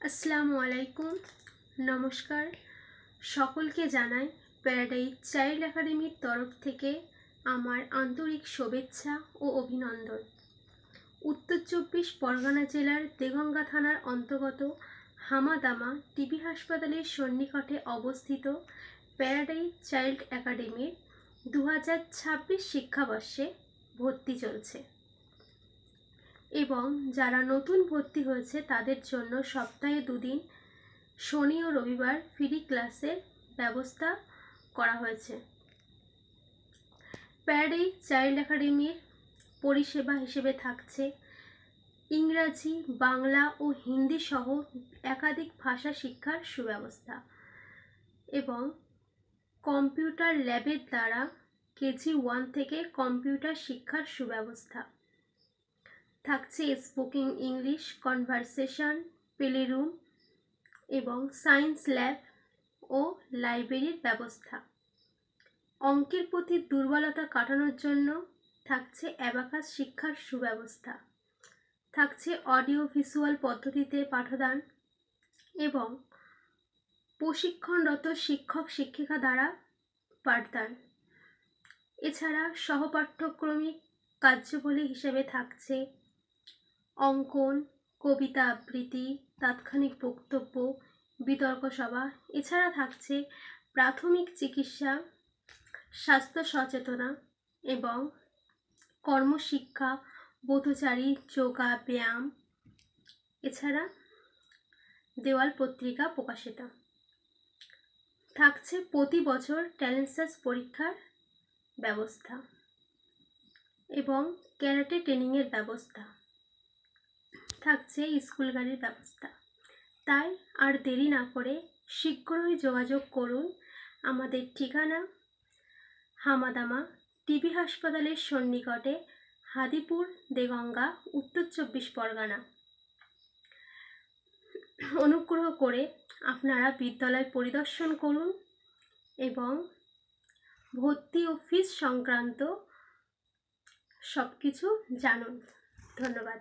আসসালামু আলাইকুম, নমস্কার। সকলকে জানাই প্যারাডাইজ চাইল্ড একাডেমির তরফ থেকে আমার আন্তরিক শুভেচ্ছা ও অভিনন্দন। উত্তর চব্বিশ পরগনা জেলার দেগঙ্গা থানার অন্তর্গত হামাদামা টিবি হাসপাতালের সন্নিকটে অবস্থিত প্যারাডাইজ চাইল্ড একাডেমির 2026 শিক্ষাবর্ষে ভর্তি চলছে এবং যারা নতুন ভর্তি হয়েছে তাদের জন্য সপ্তাহে 2 দিন শনি ও রবিবার ফ্রি ক্লাসের ব্যবস্থা করা হয়েছে। প্যারাডাইজ চাইল্ড একাডেমির পরিষেবা হিসেবে থাকছে ইংরাজি, বাংলা ও হিন্দি সহ একাধিক ভাষা শিক্ষার সুব্যবস্থা এবং কম্পিউটার ল্যাবের দ্বারা কেজি 1 থেকে কম্পিউটার শিক্ষার সুব্যবস্থা থাকছে। Spoken English, conversation, play room এবং সায়েন্স ল্যাব ও লাইব্রেরির ব্যবস্থা। অঙ্কের প্রতি দুর্বলতা কাটানোর জন্য থাকছে অ্যাবাকাস শিক্ষার সুব্যবস্থা, থাকছে অডিও ভিজুয়াল পদ্ধতিতে পাঠদান এবং প্রশিক্ষণরত শিক্ষক শিক্ষিকা দ্বারা পাঠদান। এছাড়া সহপাঠ্যক্রমিক কার্যাবলী হিসেবে থাকছে অঙ্কন, কবিতা আবৃত্তি, তাৎক্ষণিক বক্তব্য, বিতর্ক সভা। এছাড়া থাকছে প্রাথমিক চিকিৎসা, স্বাস্থ্য সচেতনা এবং কর্মশিক্ষা, বোধচারী, যোগা, ব্যায়াম। এছাড়া দেওয়াল পত্রিকা প্রকাশিত থাকছে। প্রতি বছর ট্যালেন্ট সার্চ পরীক্ষার ব্যবস্থা এবং ক্যারাটে ট্রেনিংয়ের ব্যবস্থা থাকছে, স্কুল গাড়ির ব্যবস্থা। তাই আর দেরি না করে শীঘ্রই যোগাযোগ করুন। আমাদের ঠিকানা হামাদামা টিবি হাসপাতালের সন্নিকটে, হাদিপুর, দেগঙ্গা, উত্তর 24 পরগনা। অনুগ্রহ করে আপনারা বিদ্যালয় পরিদর্শন করুন এবং ভর্তি ও ফিস সংক্রান্ত সব কিছু জানুন। ধন্যবাদ।